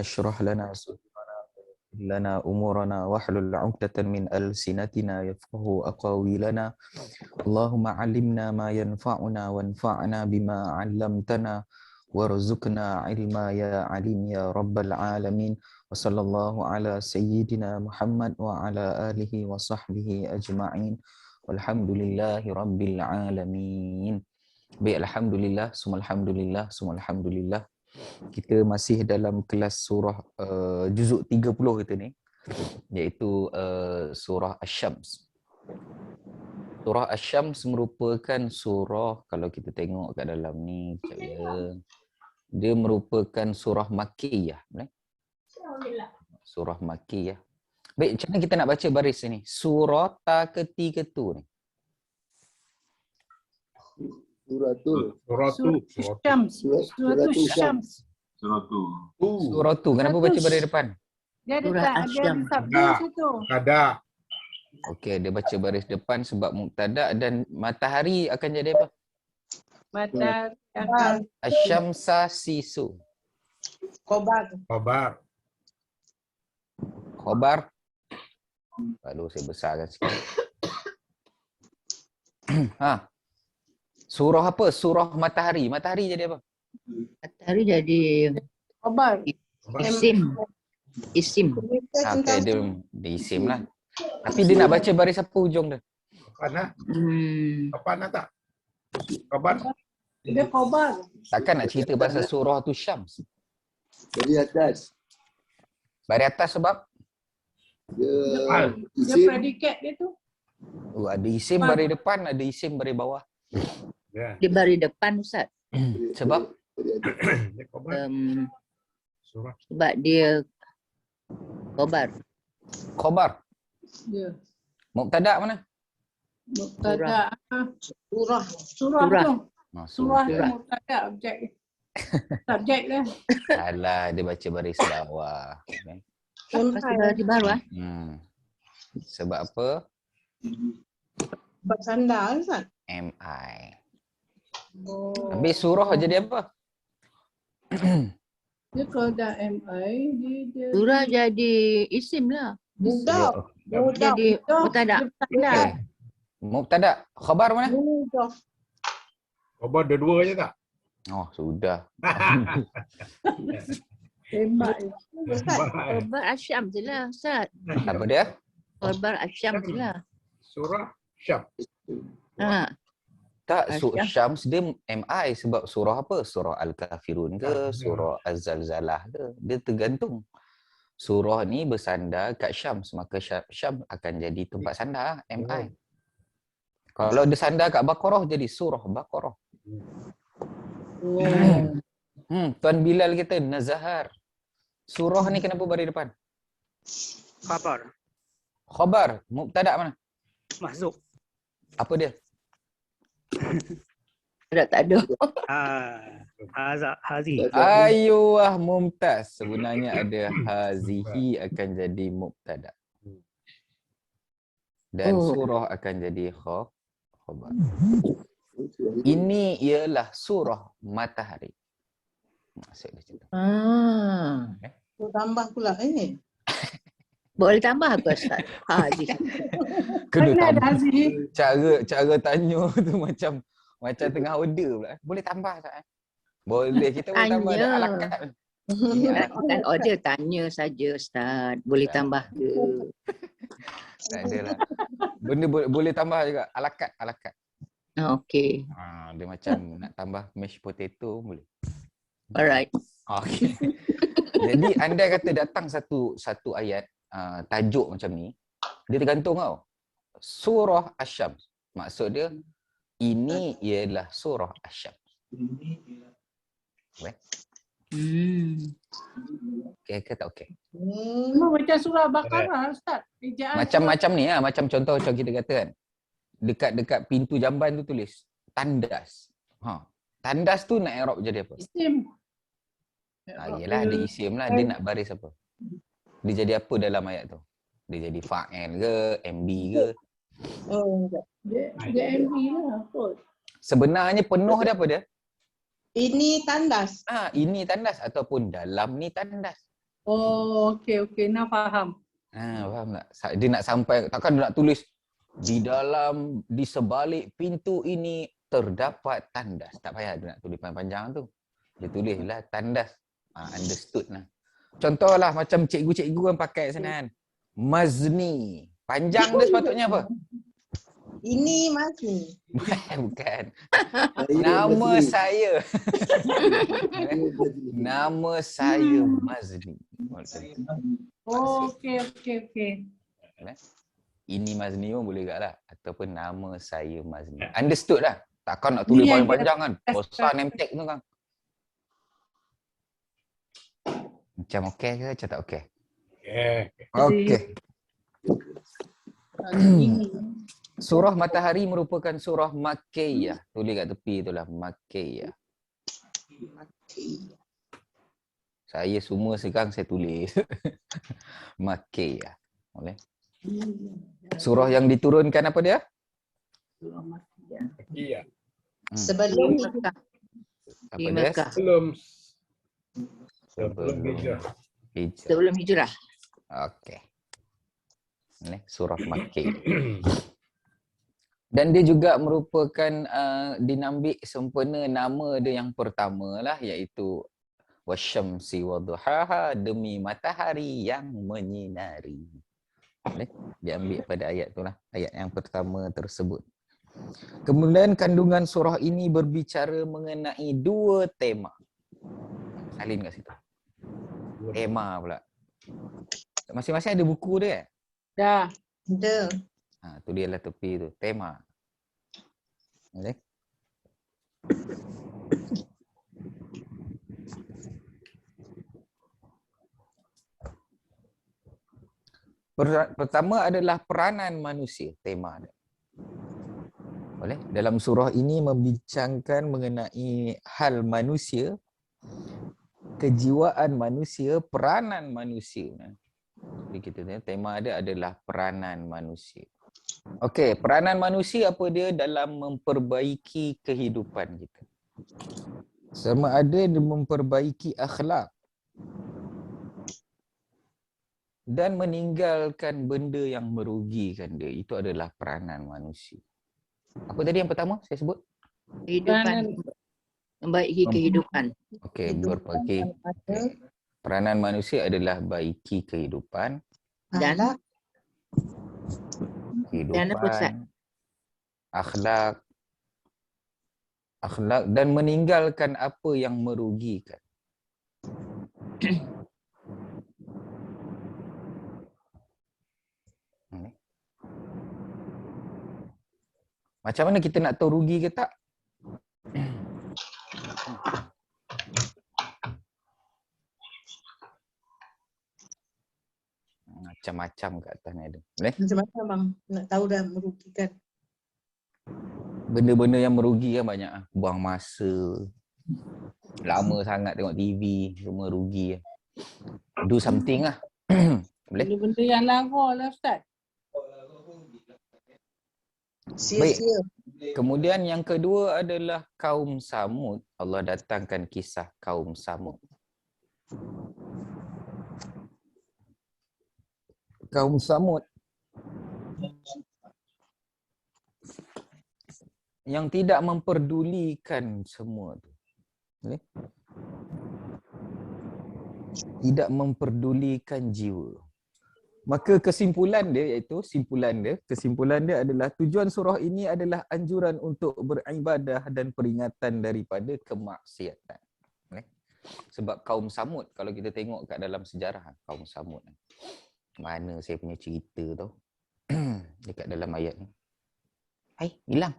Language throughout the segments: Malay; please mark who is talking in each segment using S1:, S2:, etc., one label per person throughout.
S1: Ashrah lana sudurana lana umurana wahlul 'uqdatan min alsinatina yafqahu aqawilana. Allahumma 'allimna ma yanfa'una wanfa'na bima 'allamtana warzuqna 'ilma ya 'alim ya rabbal alamin. Wa sallallahu ala sayyidina Muhammad wa ala alihi wa sahbihi ajma'in. Walhamdulillahi rabbil alamin. Baik, alhamdulillah, semua alhamdulillah, semua alhamdulillah. Kita masih dalam kelas surah juzuk 30 kita ni, iaitu surah Asy-Syams. Surah Asy-Syams merupakan surah, kalau kita tengok kat dalam ni, dia merupakan surah Makkiyah. Surah Makkiyah. Baik, macam mana kita nak baca baris ni? Surah ta ketika tu ni. Surah tu. Kenapa baca baris depan?
S2: Dia ada sabda situ.
S3: Ada.
S1: Okey, dia baca baris depan sebab mubtada dan matahari akan jadi apa?
S2: Matahari akan
S1: Asy-Syamsa sisu.
S3: Khabar.
S1: Khabar. Lalu saya besarkan sikit. Surah apa? Surah matahari. Matahari jadi apa?
S4: Matahari jadi
S2: khabar.
S4: Isim.
S1: Okey, dia isim lah. Tapi dia nak baca baris apa hujung dia?
S3: Apa nak tak? Khabar.
S2: Dia khabar.
S1: Takkan nak cerita pasal surah tu Syams.
S5: Dari atas.
S1: Baris atas sebab
S2: Dia predikat dia tu.
S1: ada isim baris depan, ada isim baris bawah.
S3: Ya.
S4: Dia baris depan Ustaz.
S1: Sebab
S3: Dia khabar. Surah.
S4: Sebab dia khabar.
S1: khabar.
S2: Dia.
S1: Mubtada mana?
S2: Mubtada. Surah
S4: Surah.
S2: tu.
S1: Oh,
S2: Surah
S1: surah.
S2: tu mubtada objek. Subjek dia.
S1: Alah, dia baca baris bawah. Okay.
S4: Lepas tu baris baru
S1: Sebab apa?
S2: Sebab sandar Ustaz.
S1: MI.
S2: Oh.
S1: Habis surah jadi apa?
S2: Dia kalau dah MI, dia
S4: surah jadi isim lah.
S2: mudah.
S4: Jadi mubtada.
S1: Okay. Mubtada. Khabar mana?
S2: Mudah.
S3: Khabar dua-dua je tak?
S1: Oh, sudah.
S2: Tembak. Ustaz.
S4: Khabar Asy-Syams je lah Ustaz.
S1: Apa dia?
S4: Khabar Asy-Syams je lah.
S3: Surah Syam.
S1: Tak,
S4: Asy-Syams.
S1: Syams dia MI sebab surah apa? Surah Al-Kafirun ke? Surah Az-Zalzalah ke? Dia tergantung. Surah ni bersandar kat Syams, maka Syam akan jadi tempat sandar MI. Kalau dia sandar kat Baqarah jadi surah Baqarah. Tuan Bilal kata Nazahar. Surah ni kenapa baris depan?
S6: Khabar.
S1: Khabar, mubtada mana?
S6: Mahzuf.
S1: Apa dia?
S4: Tak ada.
S6: Hazi.
S1: Ayuh, mumtaz. Sebenarnya ada hazihi akan jadi mubtada. Dan surah akan jadi khabar. Ini ialah surah matahari. Maksud dia cerita.
S2: Tambah pula ini.
S4: Boleh tambah ke Ustaz? Haji.
S1: Kena
S2: Mana ada
S1: tambah.
S2: Hazi?
S1: Cara tanya tu macam tengah order pula. Boleh tambah tak? Boleh, kita boleh tambah
S4: Tanya.
S1: dah alakat.
S4: Kan order tanya saja Ustaz. Boleh tambah ke?
S1: Tak adalah. Benda boleh tambah juga. Alakat.
S4: Okey.
S1: Dia macam nak tambah mashed potato boleh.
S4: Alright.
S1: Okey. Jadi anda kata datang satu ayat tajuk macam ni, dia tergantung tau. Surah Asy-Syams. Maksud dia ini ialah surah Asy-Syams. Okey ke tak okey?
S2: Memang macam surah Baqarah Ustaz. Ejaan
S1: Macam-macam ni macam contoh kita kata kan. Dekat pintu jamban tu tulis tandas. Tandas tu nak i'rab jadi apa?
S2: isim.
S1: Yelah ada isim lah, dia nak baris apa? Dia jadi apa dalam ayat tu? Dia jadi fa'il ke, MB ke?
S2: Dia MB lah kot.
S1: Sebenarnya penuh dia apa dia?
S2: Ini tandas.
S1: Ini tandas ataupun dalam ni tandas.
S2: Oh, okey. Nah faham.
S1: Faham tak? Dia nak sampai, takkan dia nak tulis di sebalik pintu ini terdapat tandas. Tak payah dia nak tulis panjang-panjang tu. Dia tulislah tandas. Understood lah. Contohlah macam cikgu-cikgu kan pakai sana kan. Mazni. Panjang dia sepatutnya apa?
S7: Ini Mazni.
S1: Bukan.
S5: Saya
S1: Nama
S5: Mazni.
S1: saya.
S5: Saya Mazni.
S1: Nama saya Mazni.
S2: Oh, okey.
S1: Ini Mazni pun boleh juga lah. Ataupun nama saya Mazni. Understood lah. Takkan nak tulis
S2: Ini yang
S1: panjang-panjang kan. Bosan name tag tu kan. Macam okey ke macam tak okey? Okey. Surah Matahari merupakan surah Makkiyah. Tulis kat tepi itulah Makkiyah. Saya semua sekarang saya tulis. Makkiyah. Boleh? Surah yang diturunkan apa dia?
S3: Iya.
S7: Sebelum
S4: Mekah.
S1: Apa
S4: Di
S1: dia?
S4: Mekah.
S3: Sebelum hijrah.
S1: Hijrah.
S4: Sebelum hijrah.
S1: Okey. Ini surah Makkiyah. Dan dia juga merupakan dinambil sempena nama dia yang pertama lah, iaitu wasyamsi wadduhaha, demi matahari yang menyinari. Diambil pada ayat tu lah, ayat yang pertama tersebut. Kemudian kandungan surah ini berbicara mengenai dua tema. Salin kat situ. Tema pula. Masing-masing ada buku dia.
S2: Dah.
S7: ada.
S1: Tu dia lah tepi tu, tema. Okay. Pertama adalah peranan manusia, tema dia. Boleh? Dalam surah ini membincangkan mengenai hal manusia, kejiwaan manusia, peranan manusia. Jadi kita tengok tema dia adalah peranan manusia. Okey, peranan manusia apa dia dalam memperbaiki kehidupan kita? Sama ada dia memperbaiki akhlak dan meninggalkan benda yang merugikan dia. Itu adalah peranan manusia. Apa tadi yang pertama saya sebut?
S4: Kehidupan. Membaiki kehidupan.
S1: Okey, berbagi. Okay. Peranan manusia adalah baiki kehidupan,
S4: Dan apa, Ustaz?
S1: akhlak dan meninggalkan apa yang merugikan. Macam mana kita nak tahu rugi ke tak? Macam-macam kat atas ni ada. Boleh?
S7: Macam-macam bang. Nak tahu dah merugikan.
S1: Benda-benda yang merugi kan banyak. Buang masa. Lama sangat tengok TV. Semua rugi. Do something lah. Boleh?
S2: Benda-benda yang lara lah Ustaz.
S7: Sia-sia.
S1: Kemudian yang kedua adalah kaum Samud. Allah datangkan kisah kaum Samud. Kaum Samud yang tidak memperdulikan semua tu. Okay? Tidak memperdulikan jiwa. Maka kesimpulan dia adalah tujuan surah ini adalah anjuran untuk beribadah dan peringatan daripada kemaksiatan. Okay? Sebab kaum Samud, kalau kita tengok kat dalam sejarah kaum Samud, mana saya punya cerita tu dekat dalam ayat ni. Hilang.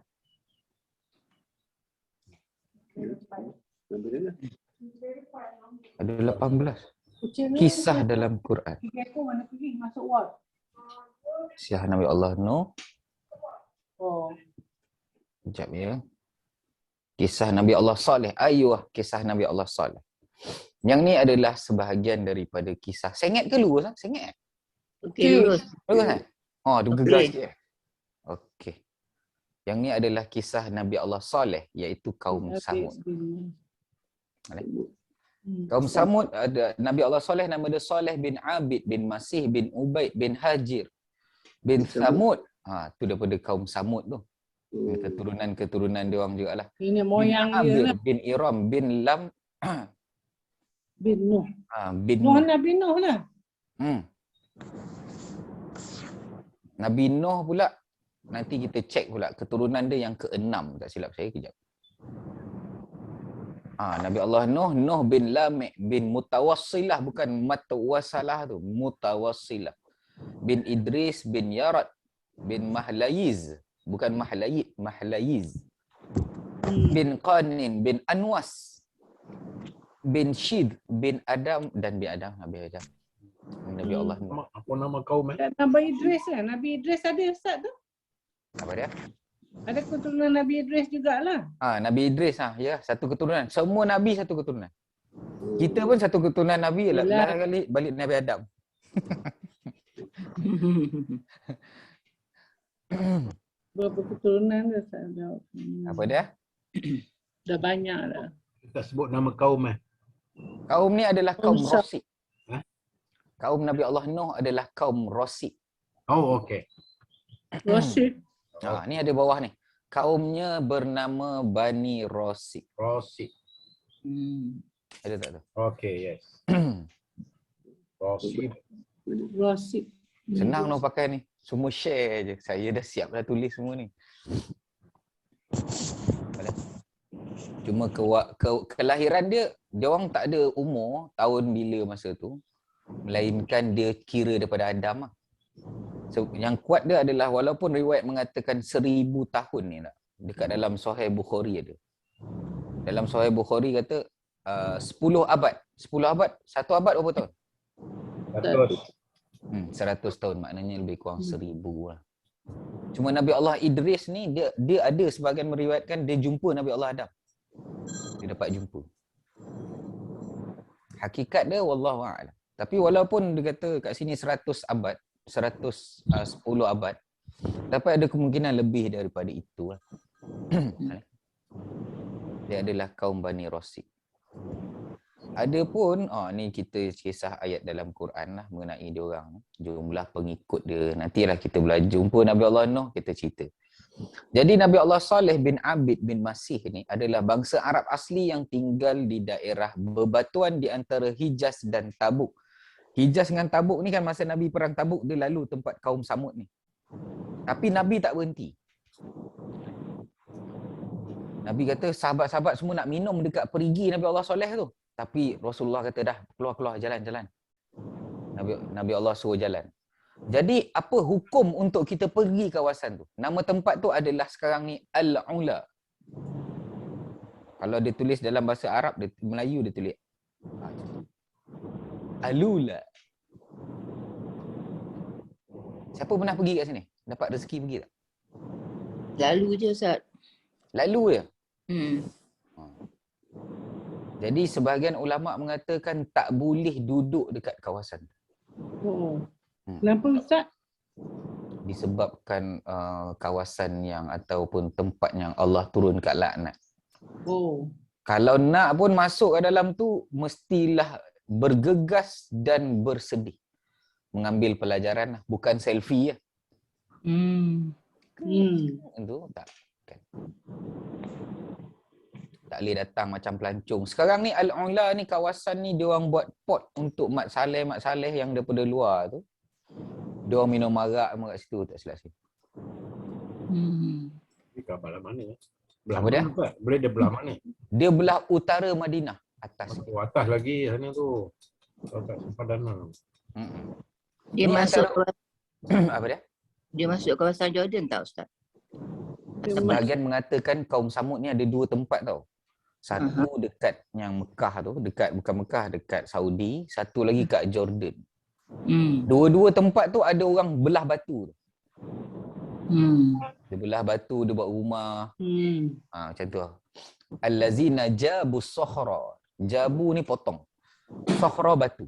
S1: Ada 18 kisah dalam Quran.
S2: Aku mana pergi masuk ward.
S1: Kisah Nabi Allah Nuh.
S2: Oh.
S1: Sekejap ya. Kisah Nabi Allah Saleh. Kisah Nabi Allah Saleh. Yang ni adalah sebahagian daripada kisah. Saya ingat ke lurus? Saya ingat.
S4: Okey, lurus.
S1: Lurus kan? Dia gegar
S4: Okey.
S1: sikit. Okey. Yang ni adalah kisah Nabi Allah Saleh, iaitu kaum Samud. Kaum Samud ada Nabi Allah Soleh, nama dia Soleh bin Abid bin Masih bin Ubaid bin Hajir bin Samud. Tu daripada kaum Samud tu. Keturunan dia orang jugalah.
S2: Ini
S1: Bin
S2: moyang dia
S1: Amir
S2: lah.
S1: bin Iram bin Lam
S2: Bin Nuh.
S1: bin
S2: Nuh Nabi Nuh lah.
S1: Nabi Nuh pula nanti kita cek pula keturunan dia yang ke-6, tak silap saya kejap. Nabi Allah Nuh bin Lamik bin Mutawassilah, bukan Mutawassalah tu, Mutawassilah. Bin Idris bin Yarat bin Mahlayiz, bukan Mahlayiz. Bin Qanin bin Anwas bin Shid bin Adam dan bin Adam, Nabi Adam. Nabi Allah Nuh.
S3: Apa nama kaum
S2: Nabi Idris kan? Nabi Idris ada Ustaz tu?
S1: Apa dia?
S2: Ada keturunan Nabi Idris jugalah.
S1: Nabi Idris ya, satu keturunan. Semua nabi satu keturunan. Kita pun satu keturunan nabi lah kali balik Nabi Adam.
S2: Berapa keturunan dia tak ada.
S1: Apa dia?
S2: Dah banyak dah.
S3: Kita sebut nama kaum
S1: Kaum ni adalah kaum
S2: Kaum Sam.
S1: Rosi. Kaum Nabi Allah Nuh adalah kaum Rosi.
S3: Oh, okey.
S2: Rosid.
S1: Ni ada bawah ni. Kaumnya bernama Bani Rosi.
S3: Rosi.
S1: Ada tak tu?
S3: Okey, yes. Rosi.
S2: Rosid.
S1: Senang noh pakai ni. Semua share je. Saya dah siap dah tulis semua ni. Cuma kelahiran dia orang tak ada umur tahun bila masa tu. Melainkan dia kira daripada Adam lah. So, yang kuat dia adalah walaupun riwayat mengatakan 1000 tahun ni tak. Dekat dalam Sahih Bukhari ada. Dalam Sahih Bukhari kata 10 abad. 10 abad, 1 abad berapa tahun? 100 tahun, maknanya lebih kurang 1000 lah. Cuma Nabi Allah Idris ni dia ada sebahagian meriwayatkan dia jumpa Nabi Allah Adam. Dia dapat jumpa. Hakikat dia wallahu a'lam. Tapi walaupun dia kata kat sini 100 abad, 110 abad, tapi ada kemungkinan lebih daripada itu lah. Dia adalah kaum Bani Rosi. Ada pun, ni kita kisah ayat dalam Quran lah mengenai dia orang. Jumlah pengikut dia. Nantilah kita belajar jumpa Nabi Allah Nuh, kita cerita. Jadi Nabi Allah Saleh bin Abid bin Masih ni adalah bangsa Arab asli yang tinggal di daerah berbatuan di antara Hijaz dan Tabuk. Hijaz dengan Tabuk ni kan masa Nabi perang Tabuk, dia lalu tempat kaum Samud ni. Tapi Nabi tak berhenti. Nabi kata sahabat-sahabat semua nak minum dekat perigi Nabi Allah Saleh tu. Tapi Rasulullah kata dah keluar jalan. Nabi Allah suruh jalan. Jadi apa hukum untuk kita pergi kawasan tu? Nama tempat tu adalah sekarang ni Al-Ula. Kalau dia tulis dalam bahasa Arab, Melayu dia tulis Alula. Siapa pernah pergi kat sini? Dapat rezeki pergi tak?
S4: Lalu je Ustaz.
S1: Lalu je.
S4: Hmm.
S1: Jadi sebahagian ulama mengatakan tak boleh duduk dekat kawasan.
S2: Oh. Kenapa Ustaz?
S1: Disebabkan kawasan yang ataupun tempat yang Allah turunkan laknat.
S2: Oh.
S1: Kalau nak pun masuk ke dalam tu, mestilah bergegas dan bersedih. Mengambil pelajaran lah. Bukan selfie lah. Itu tak. Kan. Tak boleh datang macam pelancong. Sekarang ni Al-Ula ni, kawasan ni dia orang buat pot untuk mat saleh yang daripada luar tu. Dia orang minum arak kat situ, tak silap saya.
S3: Dekat belah mana? Belah
S1: Apa dia?
S3: mana? Boleh dia belah mana?
S1: Dia belah utara Madinah, atas.
S3: Atas lagi sana tu. Atas Padana.
S4: Dia
S1: Ni
S4: masuk
S1: Apa dia?
S4: dia masuk kawasan Jordan tak Ustaz?
S1: Sebahagian mengatakan kaum Samud ni ada dua tempat tau. Satu dekat yang Mekah tu, bukan Mekah, dekat Saudi. Satu lagi kat Jordan. Dua-dua tempat tu ada orang belah batu tu. Dia belah batu, dia buat rumah. Macam tu lah. Allazina jabu sokhra. Jabu ni potong. Sokhra batu.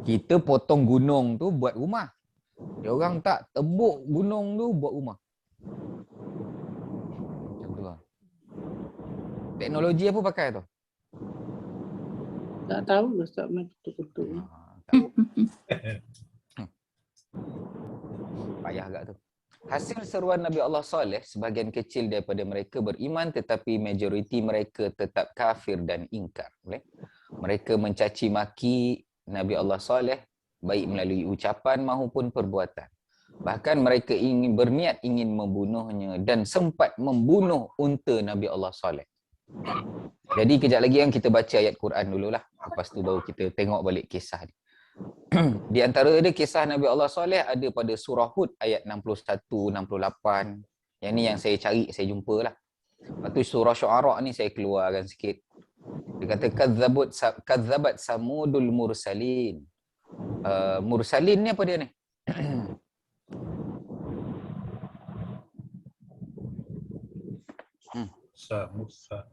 S1: Kita potong gunung tu buat rumah. Dia orang tak tebuk gunung tu buat rumah. Macam tu lah. Teknologi apa pakai tu?
S2: Tak tahu Ustaz main kutu-kutu.
S1: Tak. Payah agak tu. Hasil seruan Nabi Allah Saleh, sebahagian kecil daripada mereka beriman tetapi majoriti mereka tetap kafir dan ingkar. Mereka mencaci maki Nabi Allah Saleh baik melalui ucapan maupun perbuatan. Bahkan mereka berniat ingin membunuhnya dan sempat membunuh unta Nabi Allah Saleh. Jadi kejap lagi yang kita baca ayat Quran dululah. Lepas tu baru kita tengok balik kisah ni. Di antara dia kisah Nabi Allah Saleh ada pada surah Hud ayat 61, 68. Yang ni yang saya cari, saya jumpa lah. Lepas tu surah Syu'ara ni saya keluarkan sikit. Dia kata kadzabat samudul mursalin. Mursalin ni apa dia ni?
S3: Musa.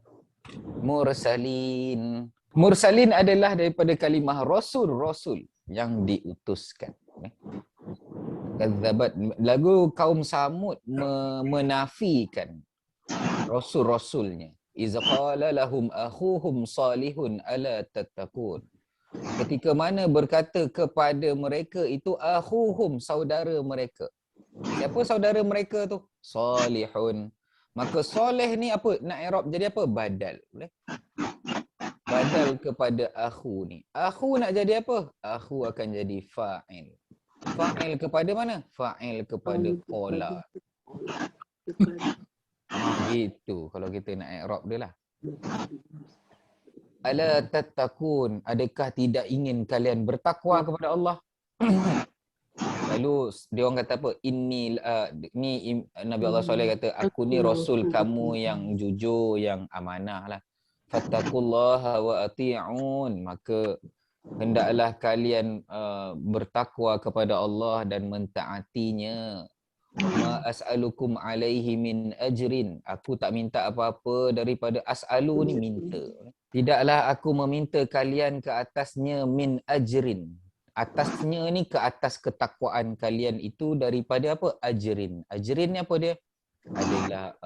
S1: Mursalin. Mursalin adalah daripada kalimah rasul yang diutuskan. Kadzabat, lagu kaum Samud menafikan rasul-rasulnya. Iz qala lahum akhuhum salihun ala tattaqun. Ketika mana berkata kepada mereka itu akhuhum, saudara mereka. Siapa saudara mereka tu? Salihun. Maka soleh ni apa? Nak i'rab jadi apa? Badal. Boleh? Badal kepada akhu ni. Akhu nak jadi apa? Akhu akan jadi fa'il. Fa'il kepada mana? Fa'il kepada qala. Gitu kalau kita nak i'rab dia lah. Ala tattaqun, adakah tidak ingin kalian bertakwa kepada Allah? Lalu dia orang kata apa? Ni Nabi Allah SAW kata, aku ni rasul kamu yang jujur, yang amanah lah. Fattaqullaha wa ati'un, maka hendaklah kalian bertakwa kepada Allah dan mentaatinya. Ma as'alukum alaihi min ajrin, aku tak minta apa-apa daripada as'alu ni minta. Tidaklah aku meminta kalian ke atasnya min ajrin. Atasnya ni ke atas ketakwaan kalian itu daripada apa? Ajrin. Ajrin ni apa dia? Adalah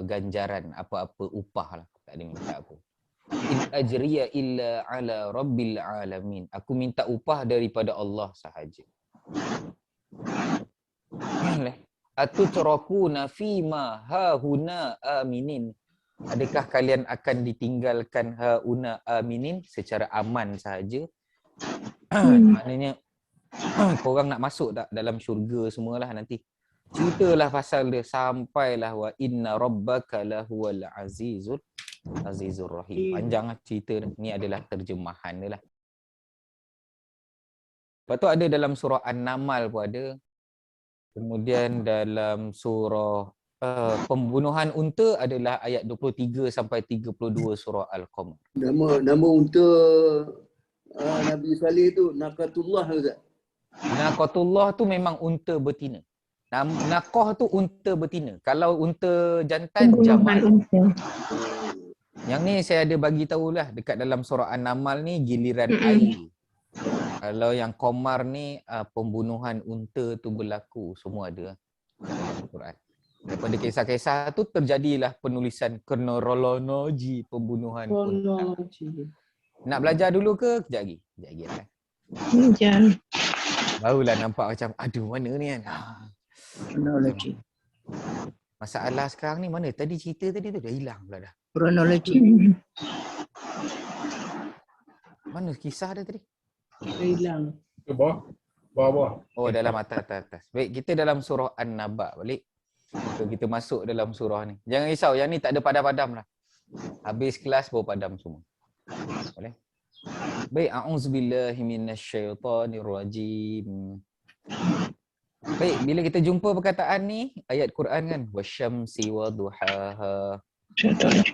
S1: ganjaran, apa-apa upah lah. Tak ada minta apa. In ajriya illa ala rabbil alamin. Aku minta upah daripada Allah sahaja. Atutrakuna fima hahuna aminin. Adakah kalian akan ditinggalkan hauna aminin secara aman sahaja? Maknanya korang nak masuk tak dalam syurga semualah nanti. Ceritalah pasal dia sampailah wa inna rabbaka lahuwal azizur rahim. Panjang cerita ni adalah terjemahan dia lah. Lepas tu ada dalam surah An-Naml pun ada. Kemudian dalam surah pembunuhan unta adalah ayat 23 sampai 32 surah Al-Qamar.
S5: Nama unta Nabi Saleh tu Naqatullah Ustaz.
S1: Naqatullah tu memang unta betina. Naqah tu unta betina. Kalau unta jantan jamal. Yang ni saya ada bagi tahulah dekat dalam surah An-Naml ni giliran air. Kalau yang Qamar ni pembunuhan unta tu berlaku, semua ada dalam Quran. Daripada kisah-kisah tu terjadilah penulisan kronologi pembunuhan unta. Nak belajar dulu ke? Kejap lagi. Kejap lagi lah. Barulah nampak macam, aduh mana ni kan.
S4: Kronologi.
S1: Masalah sekarang ni mana? Tadi cerita tadi tu dah hilang pula dah.
S4: Kronologi.
S1: Mana kisah dia tadi?
S2: Hilang.
S3: Ke bawah.
S1: Oh dalam atas. Baik, kita dalam surah An-Naba balik. So, kita masuk dalam surah ni. Jangan risau, yang ni tak ada padam-padam lah. Habis kelas baru padam semua. Boleh? Baik, a'udzubillahi minasyaitonirrajim. Baik, bila kita jumpa perkataan ni, ayat Quran kan, wasyamsi waduhaha,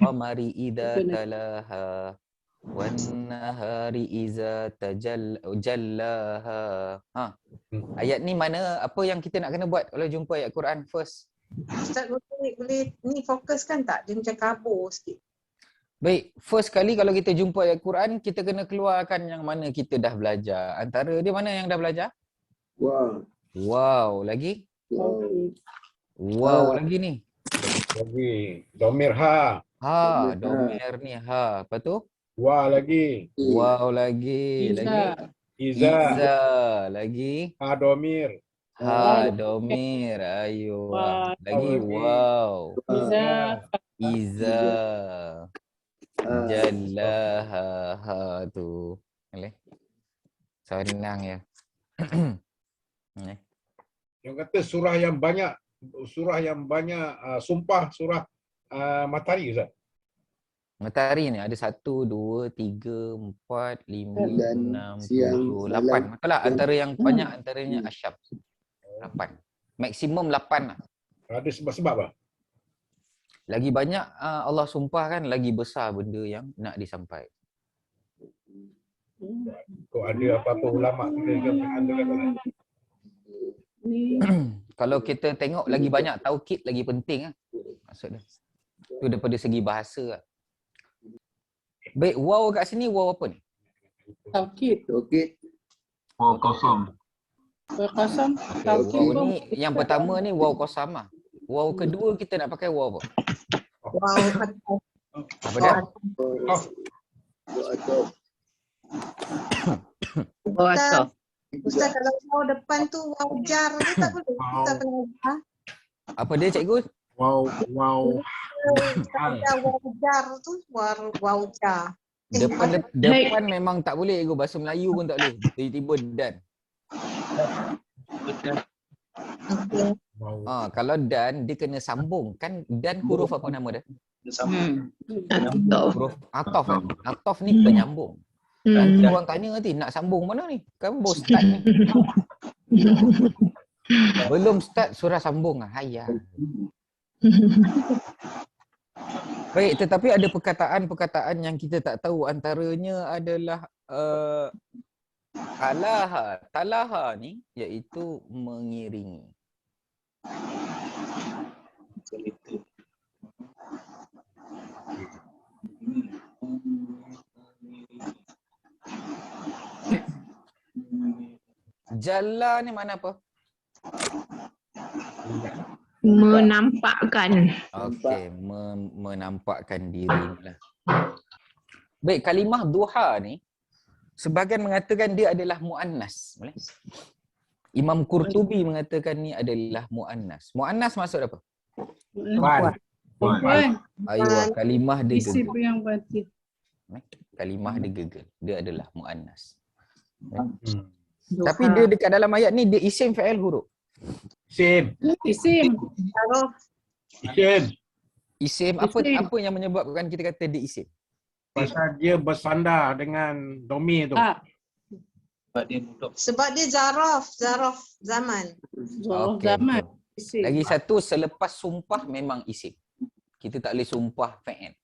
S1: qamari idza talaha, wan nahari idza tajallaha. Ayat ni mana, apa yang kita nak kena buat kalau jumpa ayat Quran first?
S7: Ustaz boleh ni fokuskan tak? Dia macam kabur sikit.
S1: Baik, first kali kalau kita jumpa ayat Quran, kita kena keluarkan yang mana kita dah belajar. Antara dia mana yang dah belajar? Wow, lagi? Wow, lagi ni.
S3: Lagi domir ha.
S1: Ha, domer ni ha. Lepas tu?
S3: Wa lagi.
S1: Waw lagi.
S2: Iza.
S3: Iza.
S1: Iza lagi.
S3: Ha domir.
S1: Ha domir. Ayo.
S2: Wa.
S1: Lagi
S3: Lagi.
S1: wow.
S2: Iza.
S1: Iza.
S5: Ah,
S1: Jallaha ha tu. Boleh? Senang ya. Ni.
S3: Yang kata surah yang banyak sumpah surah Matahari Ustaz.
S1: Matahari ni ada 1, 2, 3, 4, 5,
S5: Dan
S1: 6,
S5: siang,
S1: 7, 8. Betul lah, antara yang banyak antaranya
S5: Hmm.
S1: Asyab. 8. Maksimum 8 lah.
S3: Ada sebab-sebab apa?
S1: Lagi banyak Allah sumpah kan, lagi besar benda yang nak disampaikan.
S3: Kau ada apa-apa ulama tuliskan antara
S2: Ni.
S1: Kalau kita tengok lagi banyak taukid lagi penting lah. Maksud dia. Itu daripada segi bahasa lah. Baik, waw kat sini waw apa ni?
S2: Taukid.
S5: Okey.
S2: Berkasam. Taukid.
S1: Waw ni yang pertama ni waw qasam lah. Waw kedua kita nak pakai waw apa?
S7: Wow.
S1: Apa dia?
S4: Puasa.
S7: Ustaz kalau wow depan tu wow jar tu tak boleh. Kita pernah
S1: Apa dia cikgu?
S3: wow
S7: ada wow jar tu wow jar.
S1: Depan memang tak boleh cikgu. Bahasa Melayu pun tak boleh. Tiba-tiba dan.
S7: Okey.
S3: wow.
S1: Kalau dan dia kena sambung. Kan dan huruf apa nama dia?
S4: Atau.
S1: Huruf ataf kan? Ataf ni penyambung. Nanti orang tanya nanti nak sambung mana ni? Kan baru start ni. Belum start surah sambung lah. Hayah. Baik, tetapi ada perkataan-perkataan yang kita tak tahu. Antaranya adalah talaha ni iaitu mengiringi. Jalla ni mana apa?
S8: Menampakkan.
S1: Okey, menampakkan diri lah. Baik, kalimah duha ni sebahagian mengatakan dia adalah muannas, boleh? Imam Qurtubi mengatakan ni adalah muannas. Muannas maksud apa?
S3: Wan.
S2: Wan.
S1: Ayuh, kalimah dia
S2: Isim
S1: gegel.
S2: yang batin.
S1: Kalimah dia gegel. Dia adalah muannas.
S3: Hmm.
S1: Tapi dia dekat dalam ayat ni dia isim fa'il huruf.
S3: Isim.
S2: Isim.
S1: Isim apa yang menyebabkan kita kata dia isim?
S3: Pasal dia bersandar dengan domir tu.
S2: Tak.
S7: Sebab dia zaraf zaman.
S2: Zorah
S1: Okey,
S2: zaman.
S1: betul.
S2: Isim.
S1: Lagi satu, selepas sumpah memang isim. Kita tak boleh sumpah fa'il.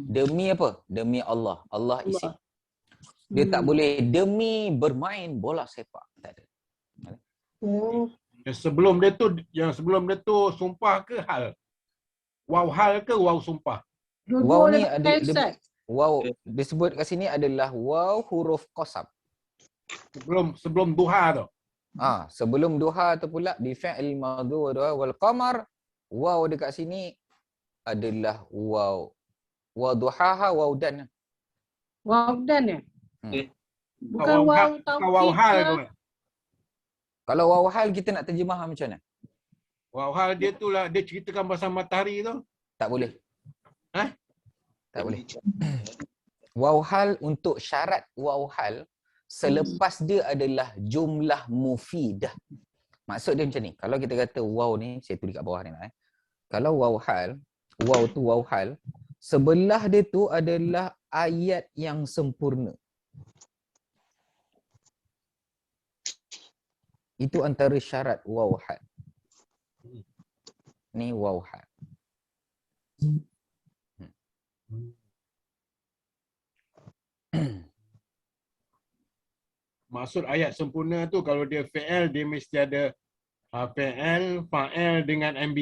S1: Demi apa? Demi Allah. Allah isim. Dia tak boleh demi bermain bola sepak. Tak ada.
S3: Yang sebelum dia tu sumpah ke hal? Wow hal ke wow sumpah?
S1: Waw ni
S2: Dua-dua
S1: ada
S2: lepas Ustaz.
S1: waw disebut kat sini adalah waw huruf qasam.
S3: Sebelum duha tu.
S1: Sebelum duha tu pula bi fi'il madhi wa duha wal qamar, waw dekat sini adalah waw. Wa duhaha waw dan.
S2: Waw dan ya? Bukan
S3: Wow
S2: waw
S3: wow hal
S2: taukid
S3: tu.
S2: ke?
S1: Kalau waw hal kita nak terjemah macam mana?
S3: Wow hal dia tu lah dia ceritakan pasal matahari tu.
S1: Tak boleh.
S3: Hah?
S1: Tak boleh. Waw hal untuk syarat waw hal selepas dia adalah jumlah mufidah. Maksud dia macam ni. Kalau kita kata waw ni, saya tulis kat bawah ni lah. Kalau waw hal, waw tu waw hal, sebelah dia tu adalah ayat yang sempurna. Itu antara syarat waw hal. Ni waw hal.
S3: Maksud ayat sempurna tu kalau dia fi'il dia mesti ada fi'il, fa'il dengan MB.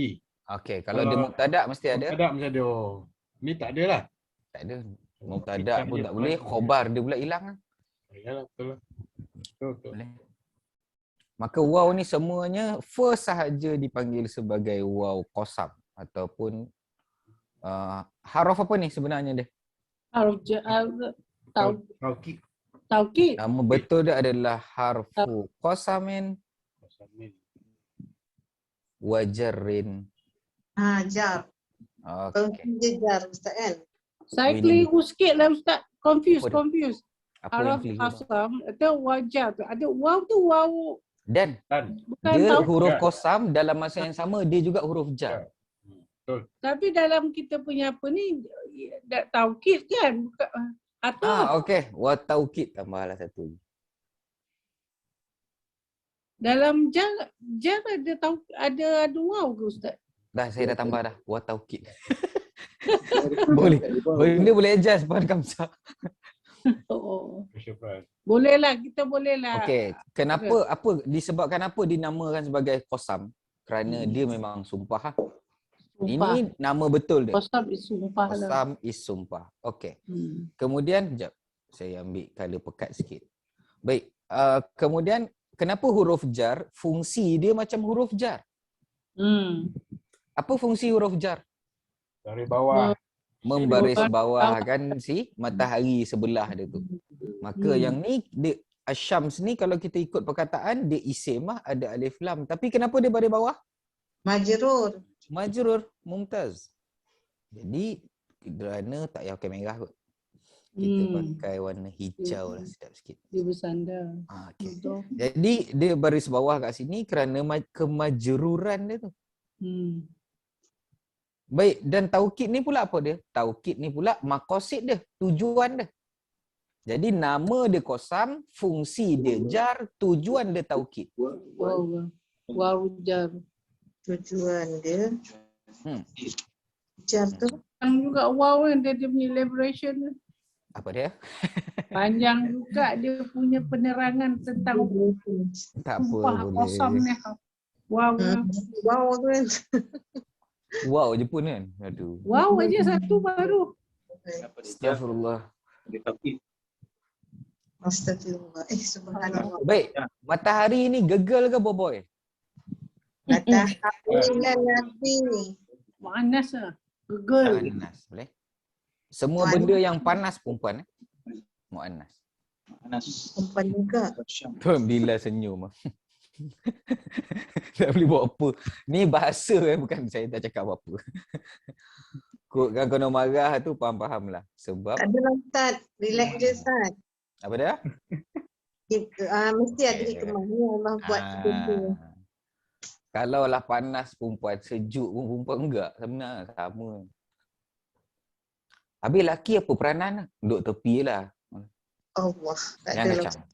S1: Okey, kalau dia mubtada mesti ada.
S3: Mubtada mesti ada. Ni tak ada lah.
S1: Tak ada. Mubtada pun tak boleh, khobar dia pula hilang lah.
S3: Yalah betul lah. Betul.
S1: Boleh. Maka waw ni semuanya first sahaja dipanggil sebagai waw qasam ataupun haraf apa ni sebenarnya dia?
S3: Taukid.
S2: Taukid.
S1: Nama betul dia adalah harfu qasamin wa jarrin.
S7: Jar.
S1: Okey.
S7: Dia jar Ustaz kan?
S2: Saya
S1: Ini-
S2: keliru sikit lah Ustaz. Confused.
S1: Apa yang
S2: Haraf
S1: keliru?
S2: qasam atau wajar tu. Ada waw tu waw.
S1: Dan
S2: Bukan
S1: dia
S2: taukid.
S1: huruf qasam dalam masa yang sama dia juga huruf jar.
S2: Tapi dalam kita punya apa ni, taukid kan? Atau
S1: Okey. Wa taukid tambahlah satu.
S2: dalam jar ada waw ke Ustaz?
S1: Dah saya dah tambah dah. Wa taukid. Boleh. Benda boleh adjust Puan Kamsah.
S2: Oh. Bolehlah, kita bolehlah.
S1: Okey. Kenapa disebabkan apa dinamakan sebagai qasam? Kerana dia memang sumpah.
S2: Sumpah.
S1: Ini nama betul dia.
S2: Qasam is sumpah lah.
S1: Qasam is sumpah. Okey. Kemudian, sekejap. Saya ambil color pekat sikit. Baik. Kemudian, kenapa huruf jar, fungsi dia macam huruf jar? Apa fungsi huruf jar?
S3: Dari bawah.
S1: Membaris bawah kan si matahari sebelah dia tu. Maka yang ni, dia, Asyams ni kalau kita ikut perkataan, dia isim lah, ada alif lam. Tapi kenapa dia baris bawah?
S7: Majrur.
S1: Majrur, mumtaz. Jadi, kerana tak payah pakai merah kot. Kita pakai warna hijau lah sedap sikit.
S2: Dia bersandar.
S1: Okay.
S2: Betul.
S1: Jadi dia baris bawah kat sini kerana kemajruran dia tu. Baik, dan taukid ni pula apa dia? Taukid ni pula maqasid dia, tujuan dia. Jadi nama dia qasam, fungsi dia jar, tujuan dia taukid.
S2: Waw jar.
S7: Tujuan dia. Jar tu.
S2: Yang juga waw kan dia punya elaboration tu.
S1: Apa dia?
S2: Panjang juga dia punya penerangan tentang
S1: Tak apa,
S2: sumpah qasam
S1: boleh.
S2: ni. Waw.
S7: Wow tu kan.
S1: Wow je pun kan. Aduh.
S2: Waw aja satu baru.
S1: Astagfirullah.
S7: Astagfirullah. Subhanallah.
S1: Baik, matahari ni gegel ke boboy?
S7: Matahari dan Nabi.
S2: Mu'annas lah. Girl.
S1: Mu'annas, boleh? Semua benda yang panas perempuan. Mu'annas.
S7: Perempuan juga.
S1: Tuan Bila senyum. Tak boleh buat apa. Ni bahasa bukan saya tak cakap apa-apa. Kan kena marah tu faham-faham lah. Sebab
S7: Tak ada lah Ustaz. Relax je Ustaz.
S1: apa dia?
S7: Mesti ada hikmahnya Allah buat benda.
S1: Kalau lah panas perempuan, sejuk pun perempuan enggak. Sebenarnya sama. Habis lelaki apa peranan? Duduk tepi lah.
S7: Allah. Tak
S1: Jangan
S7: ada
S1: kacang.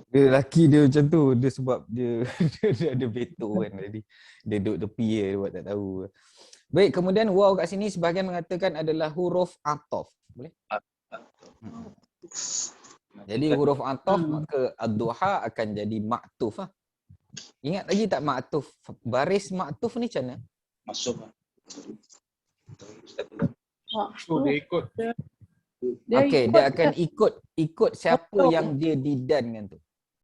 S1: Dia lelaki dia macam tu. Dia sebab dia dia ada veto kan tadi. Dia duduk tepi je, dia buat tak tahu. Baik, kemudian waw kat sini sebahagian mengatakan adalah huruf atof. Boleh? Jadi huruf atof maka ad-duha akan jadi ma'tuf lah. Ingat lagi tak ma'tuf? Baris ma'tuf ni macam mana?
S3: So dia ikut.
S1: Okey, dia akan ikut siapa yang dia didan dengan tu.